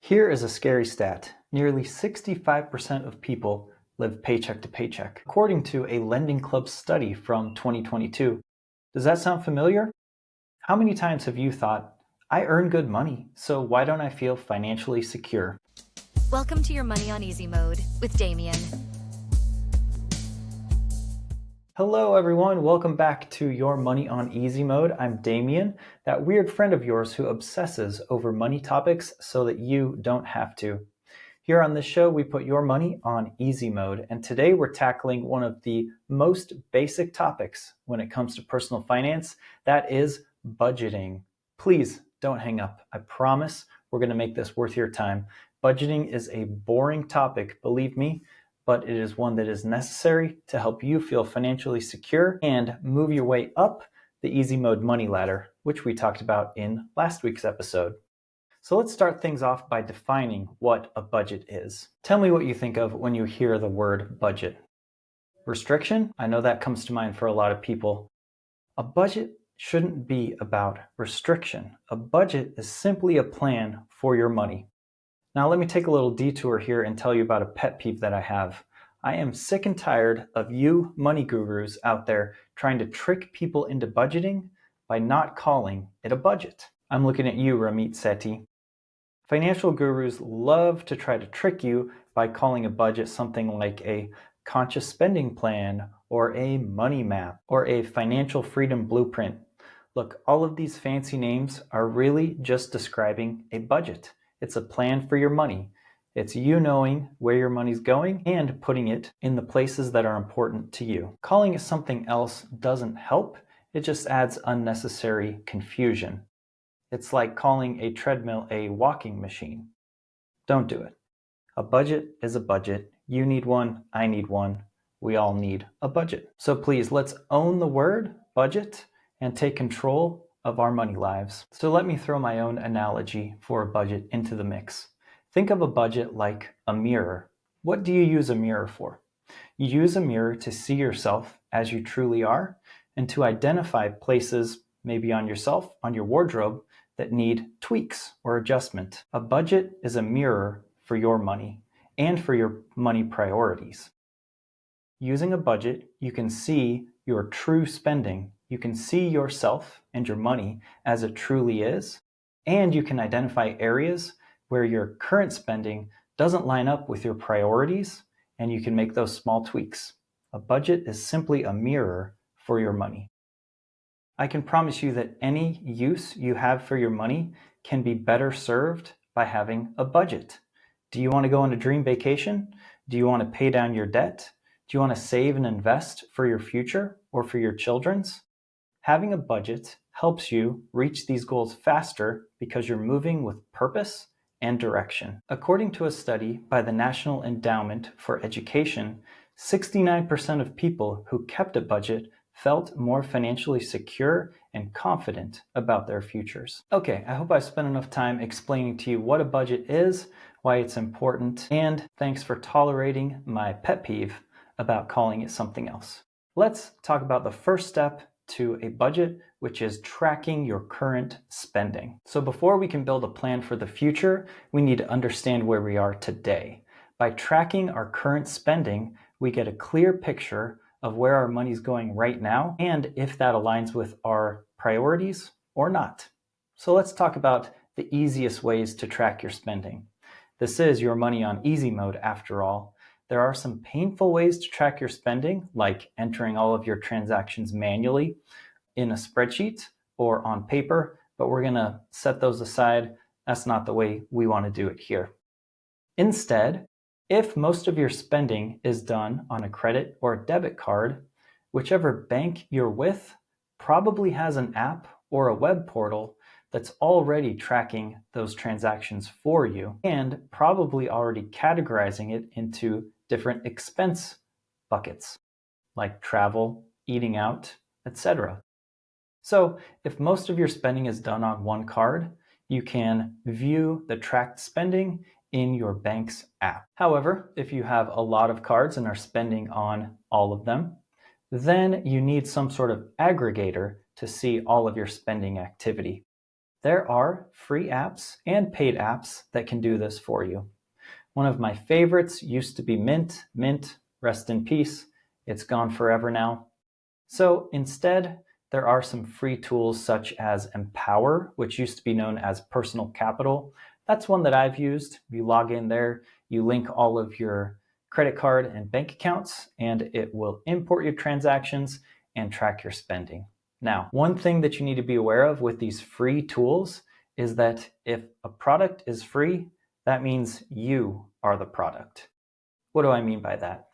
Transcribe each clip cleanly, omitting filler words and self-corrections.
Here is a scary stat. Nearly 65% of people live paycheck to paycheck, according to a Lending Club study from 2022. Does that sound familiar? How many times have you thought, I earn good money, so why don't I feel financially secure? Welcome to your Money on Easy mode with Damien. Hello everyone, welcome back to your Money on Easy mode. I'm Damien, that weird friend of yours who obsesses over money topics so that you don't have to. Here on this show, we put your money on easy mode, and today we're tackling one of the most basic topics when it comes to personal finance, that is budgeting. Please don't hang up. I promise we're going to make this worth your time. Budgeting is a boring topic, believe me, but it is one that is necessary to help you feel financially secure and move your way up the easy mode money ladder, which we talked about in last week's episode. So let's start things off by defining what a budget is. Tell me what you think of when you hear the word budget. Restriction? I know that comes to mind for a lot of people. A budget shouldn't be about restriction. A budget is simply a plan for your money. Now let me take a little detour here and tell you about a pet peeve that I have. I am sick and tired of you money gurus out there trying to trick people into budgeting by not calling it a budget. I'm looking at you, Ramit Sethi. Financial gurus love to try to trick you by calling a budget something like a conscious spending plan or a money map or a financial freedom blueprint. Look, all of these fancy names are really just describing a budget. It's a plan for your money. It's you knowing where your money's going and putting it in the places that are important to you. Calling it something else doesn't help. It just adds unnecessary confusion. It's like calling a treadmill a walking machine. Don't do it. A budget is a budget. You need one, I need one. We all need a budget. So please, let's own the word budget and take control of our money lives. So let me throw my own analogy for a budget into the mix. Think of a budget like a mirror. What do you use a mirror for? You use a mirror to see yourself as you truly are and to identify places, maybe on yourself, on your wardrobe, that need tweaks or adjustment. A budget is a mirror for your money and for your money priorities. Using a budget, you can see your true spending. You can see yourself and your money as it truly is, and you can identify areas where your current spending doesn't line up with your priorities, and you can make those small tweaks. A budget is simply a mirror for your money. I can promise you that any use you have for your money can be better served by having a budget. Do you want to go on a dream vacation? Do you want to pay down your debt? Do you want to save and invest for your future or for your children's? Having a budget helps you reach these goals faster because you're moving with purpose and direction. According to a study by the National Endowment for Education, 69% of people who kept a budget felt more financially secure and confident about their futures. Okay, I hope I've spent enough time explaining to you what a budget is, why it's important, and thanks for tolerating my pet peeve about calling it something else. Let's talk about the first step to a budget, which is tracking your current spending. So before we can build a plan for the future, we need to understand where we are today. By tracking our current spending, we get a clear picture of where our money's going right now and if that aligns with our priorities or not. So let's talk about the easiest ways to track your spending. This is your money on easy mode after all. There are some painful ways to track your spending, like entering all of your transactions manually in a spreadsheet or on paper, but we're going to set those aside. That's not the way we want to do it here. Instead, if most of your spending is done on a credit or a debit card, whichever bank you're with probably has an app or a web portal that's already tracking those transactions for you and probably already categorizing it into different expense buckets like travel, eating out, etc. So if most of your spending is done on one card, you can view the tracked spending in your bank's app. However, if you have a lot of cards and are spending on all of them, then you need some sort of aggregator to see all of your spending activity. There are free apps and paid apps that can do this for you. One of my favorites used to be Mint. Mint, rest in peace. It's gone forever now. So instead, there are some free tools such as Empower, which used to be known as Personal Capital. That's one that I've used. You log in there, you link all of your credit card and bank accounts, and it will import your transactions and track your spending. Now, one thing that you need to be aware of with these free tools is that if a product is free, that means you are the product. What do I mean by that?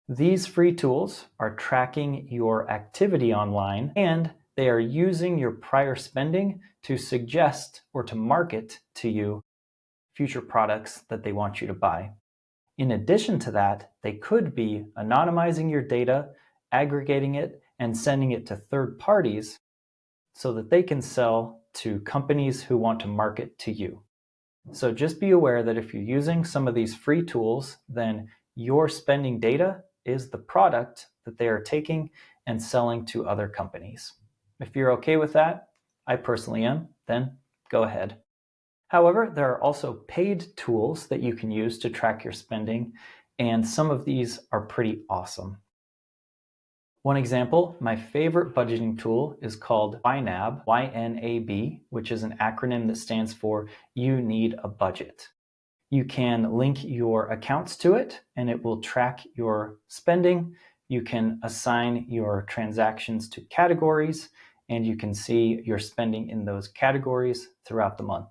These free tools are tracking your activity online, and they are using your prior spending to suggest or to market to you future products that they want you to buy. In addition to that, they could be anonymizing your data, aggregating it, and sending it to third parties so that they can sell to companies who want to market to you. So just be aware that if you're using some of these free tools, then your spending data is the product that they are taking and selling to other companies. If you're okay with that, I personally am, then go ahead. However, there are also paid tools that you can use to track your spending, and some of these are pretty awesome. One example, my favorite budgeting tool is called YNAB, Y-N-A-B, which is an acronym that stands for You Need a Budget. You can link your accounts to it and it will track your spending. You can assign your transactions to categories and you can see your spending in those categories throughout the month.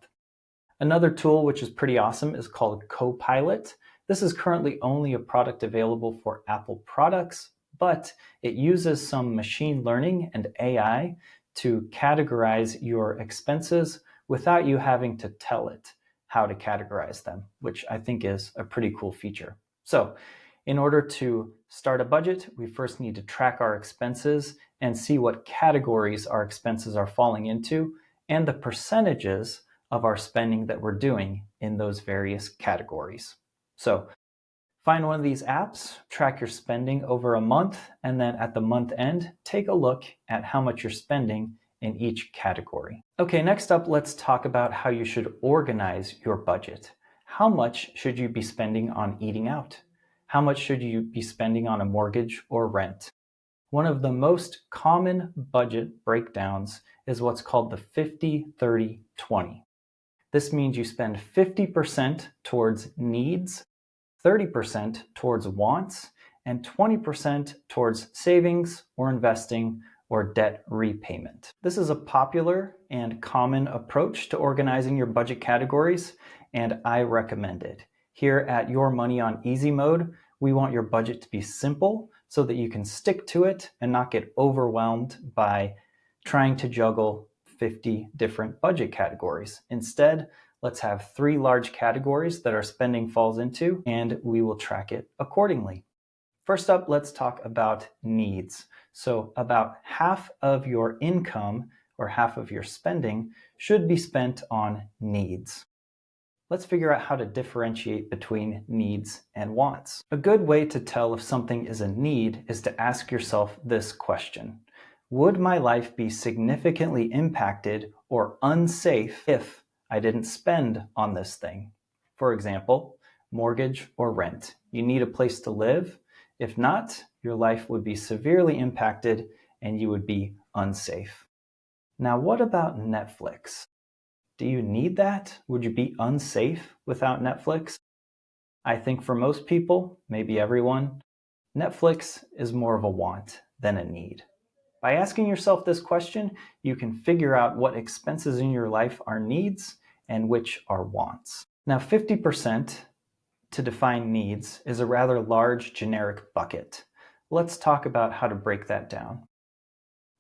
Another tool which is pretty awesome is called Copilot. This is currently only a product available for Apple products, but it uses some machine learning and AI to categorize your expenses without you having to tell it how to categorize them, which I think is a pretty cool feature. So in order to start a budget, we first need to track our expenses and see what categories our expenses are falling into and the percentages of our spending that we're doing in those various categories. So find one of these apps, track your spending over a month, and then at the month end, take a look at how much you're spending in each category. Okay, next up, let's talk about how you should organize your budget. How much should you be spending on eating out? How much should you be spending on a mortgage or rent? One of the most common budget breakdowns is what's called the 50-30-20. This means you spend 50% towards needs, 30% towards wants, and 20% towards savings or investing or debt repayment. This is a popular and common approach to organizing your budget categories, and I recommend it. Here at Your Money on Easy Mode, we want your budget to be simple so that you can stick to it and not get overwhelmed by trying to juggle 50 different budget categories. Instead, let's have 3 large categories that our spending falls into, and we will track it accordingly. First up, let's talk about needs. So about half of your income or half of your spending should be spent on needs. Let's figure out how to differentiate between needs and wants. A good way to tell if something is a need is to ask yourself this question. Would my life be significantly impacted or unsafe if I didn't spend on this thing? For example, mortgage or rent. You need a place to live. If not, your life would be severely impacted and you would be unsafe. Now, what about Netflix? Do you need that? Would you be unsafe without Netflix? I think for most people, maybe everyone, Netflix is more of a want than a need. By asking yourself this question, you can figure out what expenses in your life are needs and which are wants. Now, 50% to define needs is a rather large generic bucket. Let's talk about how to break that down.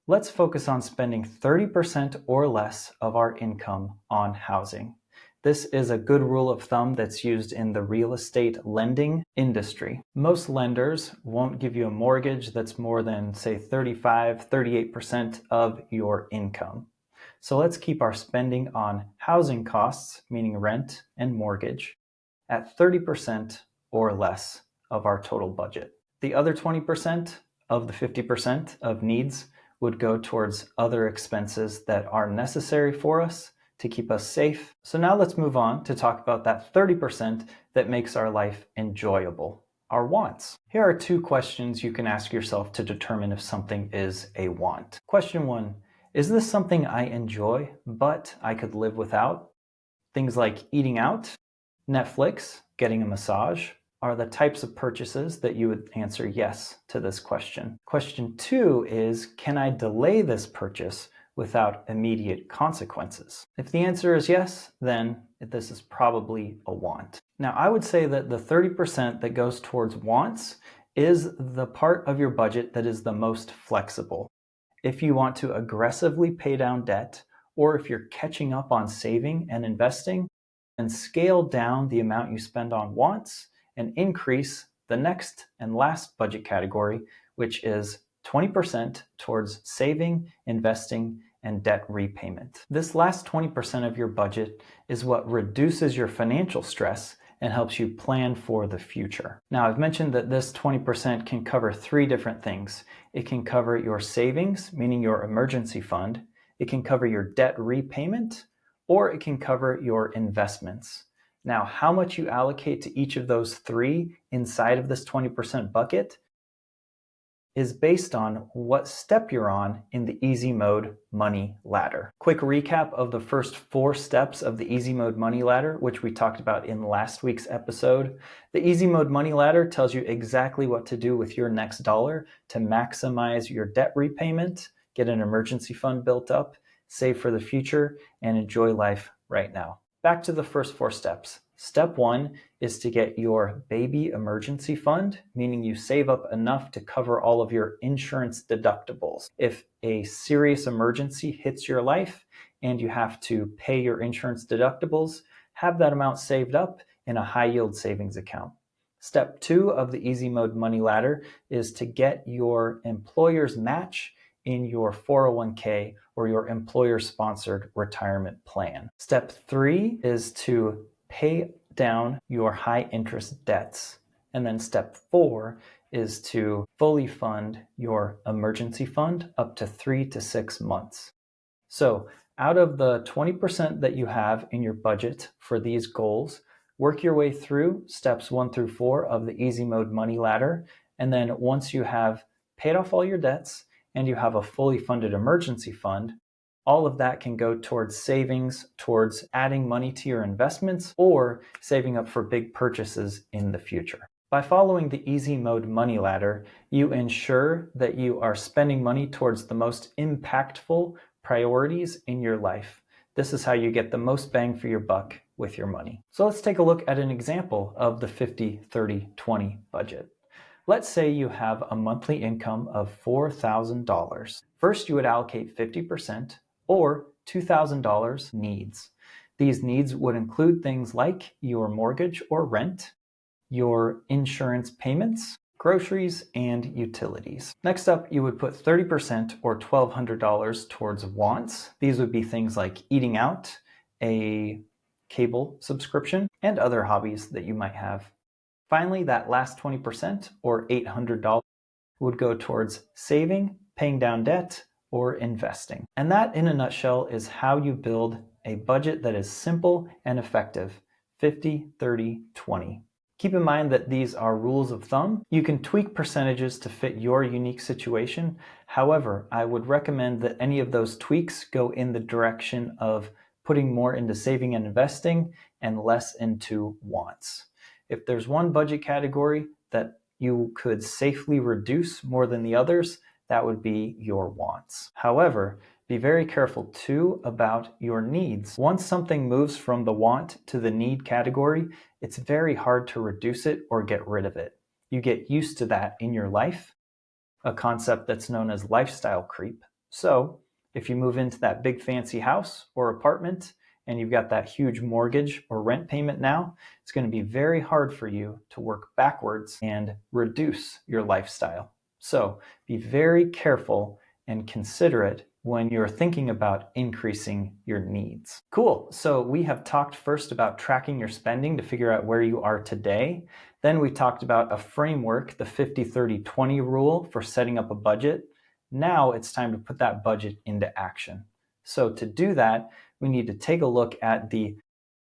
Let's focus on spending 30% or less of our income on housing. This is a good rule of thumb that's used in the real estate lending industry. Most lenders won't give you a mortgage that's more than, say, 35-38% of your income. So let's keep our spending on housing costs, meaning rent and mortgage, at 30% or less of our total budget. The other 20% of the 50% of needs would go towards other expenses that are necessary for us, to keep us safe. So now let's move on to talk about that 30% that makes our life enjoyable, our wants. Here are 2 questions you can ask yourself to determine if something is a want. Question 1, is this something I enjoy, but I could live without? Things like eating out, Netflix, getting a massage, are the types of purchases that you would answer yes to this question. Question 2 is, can I delay this purchase without immediate consequences? If the answer is yes, then this is probably a want. Now, I would say that the 30% that goes towards wants is the part of your budget that is the most flexible. If you want to aggressively pay down debt, or if you're catching up on saving and investing, then scale down the amount you spend on wants and increase the next and last budget category, which is 20% towards saving, investing, and debt repayment. This last 20% of your budget is what reduces your financial stress and helps you plan for the future. Now, I've mentioned that this 20% can cover 3 different things. It can cover your savings, meaning your emergency fund. It can cover your debt repayment, or it can cover your investments. Now, how much you allocate to each of those 3 inside of this 20% bucket is based on what step you're on in the easy mode money ladder. Quick recap of the first 4 steps of the easy mode money ladder, which we talked about in last week's episode. The easy mode money ladder tells you exactly what to do with your next dollar to maximize your debt repayment, get an emergency fund built up, save for the future, and enjoy life right now. Back to the first 4 steps. Step 1 is to get your baby emergency fund, meaning you save up enough to cover all of your insurance deductibles. If a serious emergency hits your life and you have to pay your insurance deductibles, have that amount saved up in a high yield savings account. Step 2 of the easy mode money ladder is to get your employer's match in your 401k or your employer-sponsored retirement plan. Step 3 is to pay down your high-interest debts. And then step 4 is to fully fund your emergency fund up to 3 to 6 months. So out of the 20% that you have in your budget for these goals, work your way through steps 1 through 4 of the easy mode money ladder. And then once you have paid off all your debts and you have a fully funded emergency fund, all of that can go towards savings, towards adding money to your investments, or saving up for big purchases in the future. By following the easy mode money ladder, you ensure that you are spending money towards the most impactful priorities in your life. This is how you get the most bang for your buck with your money. So let's take a look at an example of the 50-30-20 budget. Let's say you have a monthly income of $4,000. First, you would allocate 50% or $2,000 needs. These needs would include things like your mortgage or rent, your insurance payments, groceries, and utilities. Next up, you would put 30% or $1,200 towards wants. These would be things like eating out, a cable subscription, and other hobbies that you might have. Finally, that last 20% or $800 would go towards saving, paying down debt, or investing. And that, in a nutshell, is how you build a budget that is simple and effective: 50-30-20. Keep in mind that these are rules of thumb. You can tweak percentages to fit your unique situation. However, I would recommend that any of those tweaks go in the direction of putting more into saving and investing and less into wants. If there's one budget category that you could safely reduce more than the others, that would be your wants. However, be very careful too about your needs. Once something moves from the want to the need category, it's very hard to reduce it or get rid of it. You get used to that in your life, a concept that's known as lifestyle creep. So if you move into that big fancy house or apartment and you've got that huge mortgage or rent payment now, it's going to be very hard for you to work backwards and reduce your lifestyle. So be very careful and considerate when you're thinking about increasing your needs. Cool. So we have talked first about tracking your spending to figure out where you are today. Then we talked about a framework, the 50-30-20 rule for setting up a budget. Now it's time to put that budget into action. So to do that, we need to take a look at the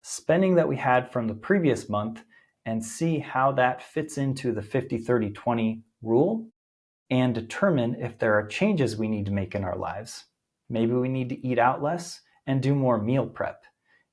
spending that we had from the previous month and see how that fits into the 50-30-20 rule and determine if there are changes we need to make in our lives. Maybe we need to eat out less and do more meal prep.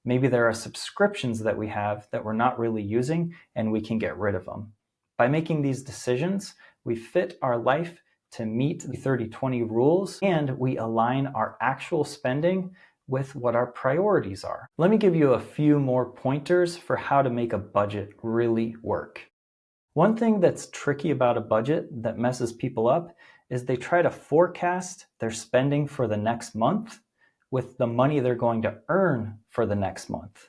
Maybe there are subscriptions that we have that we're not really using and we can get rid of them. By making these decisions, we fit our life to meet the 30-20 rules and we align our actual spending with what our priorities are. Let me give you a few more pointers for how to make a budget really work. One thing that's tricky about a budget that messes people up is they try to forecast their spending for the next month with the money they're going to earn for the next month.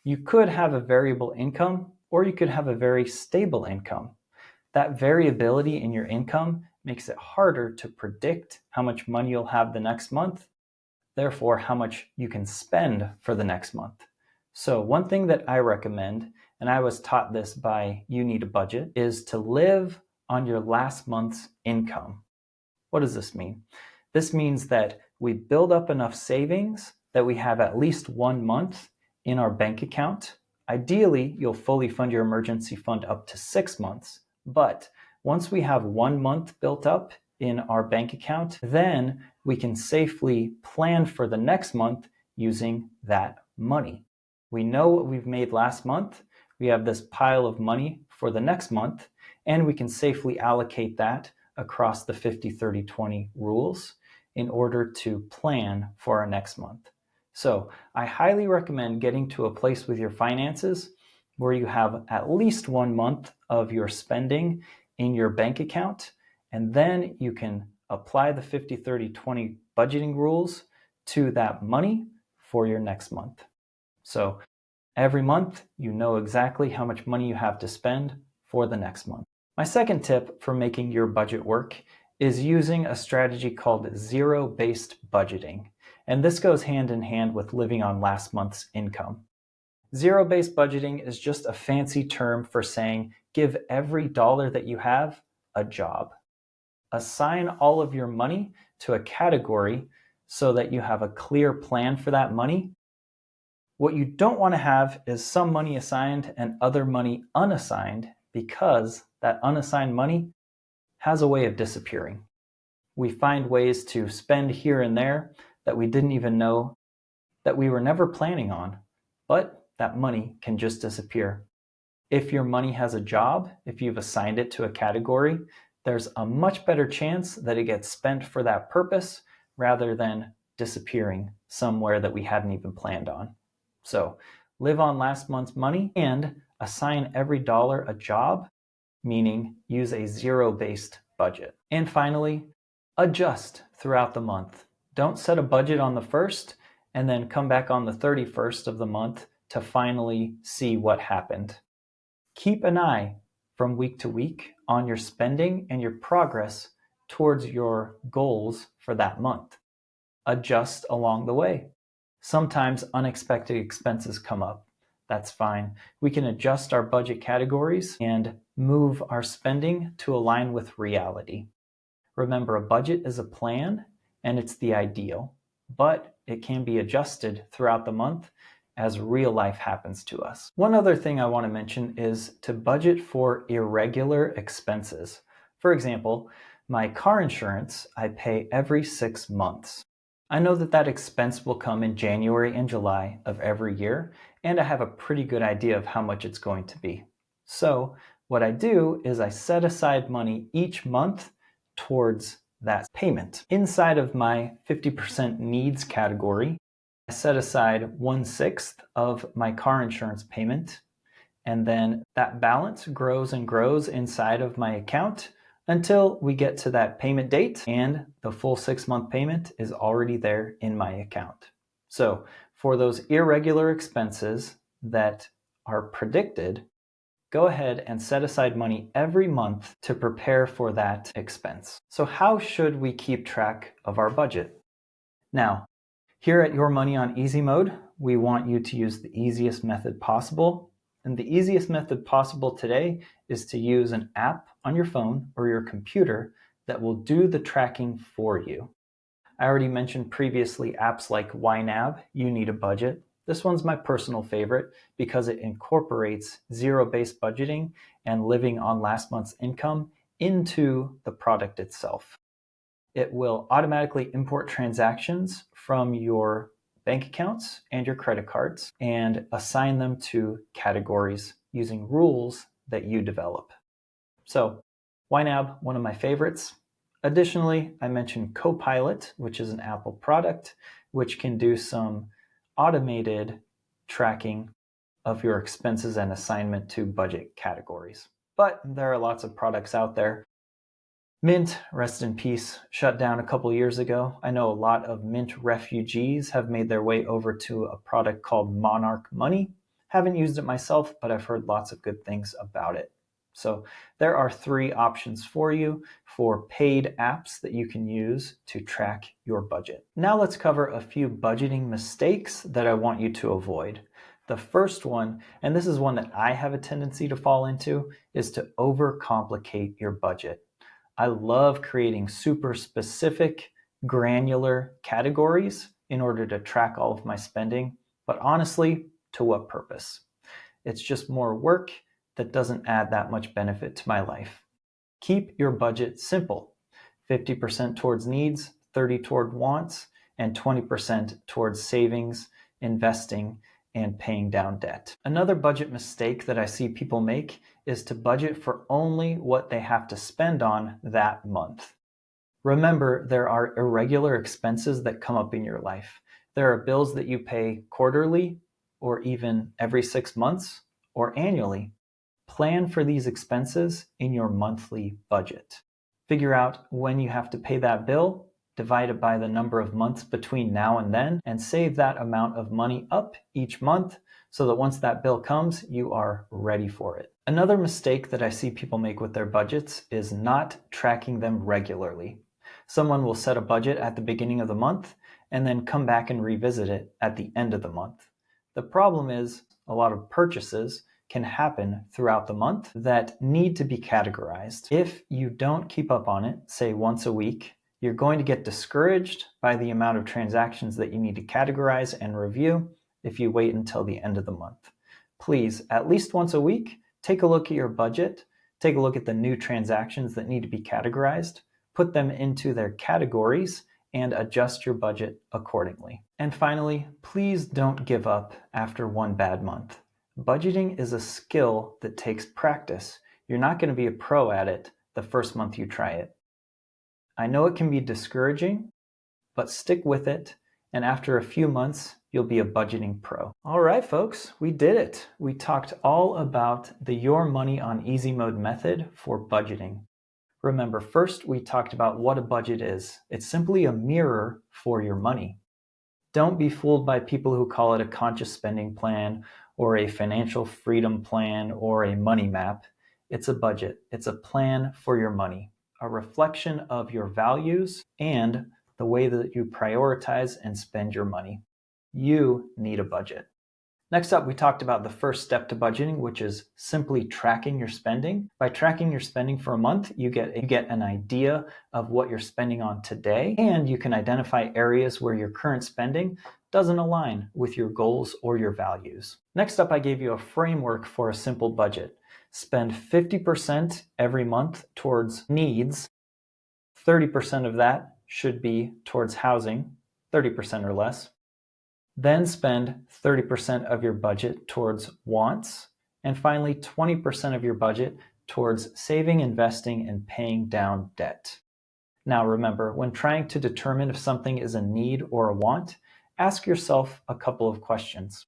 You could have a variable income or you could have a very stable income. That variability in your income makes it harder to predict how much money you'll have the next month, therefore how much you can spend for the next month. So one thing that I recommend, and I was taught this by You Need a Budget, is to live on your last month's income. What does this mean? This means that we build up enough savings that we have at least 1 month in our bank account. Ideally, you'll fully fund your emergency fund up to 6 months. But once we have 1 month built up in our bank account, then we can safely plan for the next month using that money. We know what we've made last month. We have this pile of money for the next month, and we can safely allocate that across the 50-30-20 rules in order to plan for our next month. So I highly recommend getting to a place with your finances where you have at least 1 month of your spending in your bank account, and then you can apply the 50-30-20 budgeting rules to that money for your next month. So every month, you know exactly how much money you have to spend for the next month. My second tip for making your budget work is using a strategy called zero-based budgeting. And this goes hand in hand with living on last month's income. Zero-based budgeting is just a fancy term for saying give every dollar that you have a job. Assign all of your money to a category so that you have a clear plan for that money. What you don't want to have is some money assigned and other money unassigned, because that unassigned money has a way of disappearing. We find ways to spend here and there that we didn't even know that we were never planning on, but that money can just disappear. If your money has a job, if you've assigned it to a category, there's a much better chance that it gets spent for that purpose rather than disappearing somewhere that we hadn't even planned on. So live on last month's money and assign every dollar a job, meaning use a zero-based budget. And finally, adjust throughout the month. Don't set a budget on the 1st and then come back on the 31st of the month to finally see what happened. Keep an eye from week to week on your spending and your progress towards your goals for that month. Adjust along the way. Sometimes unexpected expenses come up. That's fine. We can adjust our budget categories and move our spending to align with reality. Remember, a budget is a plan and it's the ideal, but it can be adjusted throughout the month as real life happens to us. One other thing I want to mention is to budget for irregular expenses. For example, my car insurance I pay every 6 months. I know that that expense will come in January and July of every year, and I have a pretty good idea of how much it's going to be. So what I do is I set aside money each month towards that payment. Inside of my 50% needs category, I set aside 1/6 of my car insurance payment, and then that balance grows and grows inside of my account until we get to that payment date and the full 6-month payment is already there in my account. So for those irregular expenses that are predicted, go ahead and set aside money every month to prepare for that expense. So how should we keep track of our budget? Now, here at Your Money on Easy Mode, we want you to use the easiest method possible. And the easiest method possible today is to use an app on your phone or your computer that will do the tracking for you. I already mentioned previously apps like YNAB, You Need a Budget. This one's my personal favorite because it incorporates zero-based budgeting and living on last month's income into the product itself. It will automatically import transactions from your bank accounts and your credit cards and assign them to categories using rules that you develop. So, YNAB, one of my favorites. Additionally, I mentioned Copilot, which is an Apple product, which can do some automated tracking of your expenses and assignment to budget categories. But there are lots of products out there. Mint, rest in peace, shut down a couple years ago. I know a lot of Mint refugees have made their way over to a product called Monarch Money. Haven't used it myself, but I've heard lots of good things about it. So there are 3 options for you for paid apps that you can use to track your budget. Now let's cover a few budgeting mistakes that I want you to avoid. The first one, and this is one that I have a tendency to fall into, is to overcomplicate your budget. I love creating super specific, granular categories in order to track all of my spending, but honestly, to what purpose? It's just more work that doesn't add that much benefit to my life. Keep your budget simple. 50% towards needs, 30% toward wants, and 20% towards savings, investing, and paying down debt. Another budget mistake that I see people make is to budget for only what they have to spend on that month. Remember, there are irregular expenses that come up in your life. There are bills that you pay quarterly or even every 6 months or annually. Plan for these expenses in your monthly budget. Figure out when you have to pay that bill, divide it by the number of months between now and then, and save that amount of money up each month so that once that bill comes, you are ready for it. Another mistake that I see people make with their budgets is not tracking them regularly. Someone will set a budget at the beginning of the month and then come back and revisit it at the end of the month. The problem is a lot of purchases can happen throughout the month that need to be categorized. If you don't keep up on it, say once a week, you're going to get discouraged by the amount of transactions that you need to categorize and review if you wait until the end of the month. Please, at least once a week, take a look at your budget, take a look at the new transactions that need to be categorized, put them into their categories, and adjust your budget accordingly. And finally, please don't give up after one bad month. Budgeting is a skill that takes practice. You're not going to be a pro at it the first month you try it. I know it can be discouraging, but stick with it, and after a few months, you'll be a budgeting pro. All right, folks, we did it. We talked all about the Your Money on Easy Mode method for budgeting. Remember, first we talked about what a budget is. It's simply a mirror for your money. Don't be fooled by people who call it a conscious spending plan or a financial freedom plan or a money map. It's a budget. It's a plan for your money, a reflection of your values and the way that you prioritize and spend your money. You need a budget. Next up, we talked about the first step to budgeting, which is simply tracking your spending. By tracking your spending for a month, you get an idea of what you're spending on today, and you can identify areas where your current spending doesn't align with your goals or your values. Next up, I gave you a framework for a simple budget. Spend 50% every month towards needs. 30% of that should be towards housing, 30% or less. Then spend 30% of your budget towards wants, and finally 20% of your budget towards saving, investing, and paying down debt. Now remember, when trying to determine if something is a need or a want, ask yourself a couple of questions.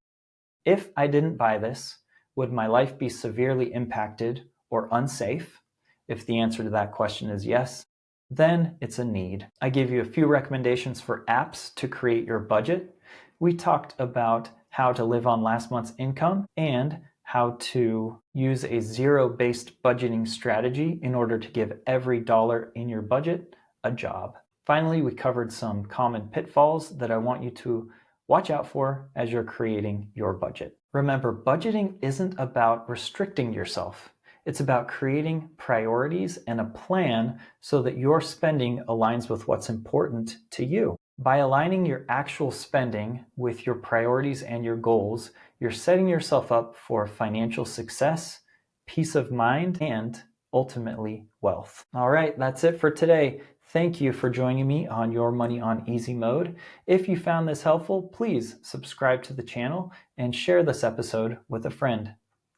If I didn't buy this, would my life be severely impacted or unsafe? If the answer to that question is yes, then it's a need. I gave you a few recommendations for apps to create your budget. We talked about how to live on last month's income and how to use a zero-based budgeting strategy in order to give every dollar in your budget a job. Finally, we covered some common pitfalls that I want you to watch out for as you're creating your budget. Remember, budgeting isn't about restricting yourself. It's about creating priorities and a plan so that your spending aligns with what's important to you. By aligning your actual spending with your priorities and your goals, you're setting yourself up for financial success, peace of mind, and ultimately wealth. All right, that's it for today. Thank you for joining me on Your Money on Easy Mode. If you found this helpful, please subscribe to the channel and share this episode with a friend.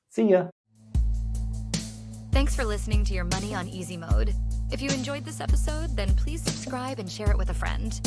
See ya! Thanks for listening to Your Money on Easy Mode. If you enjoyed this episode, then please subscribe and share it with a friend.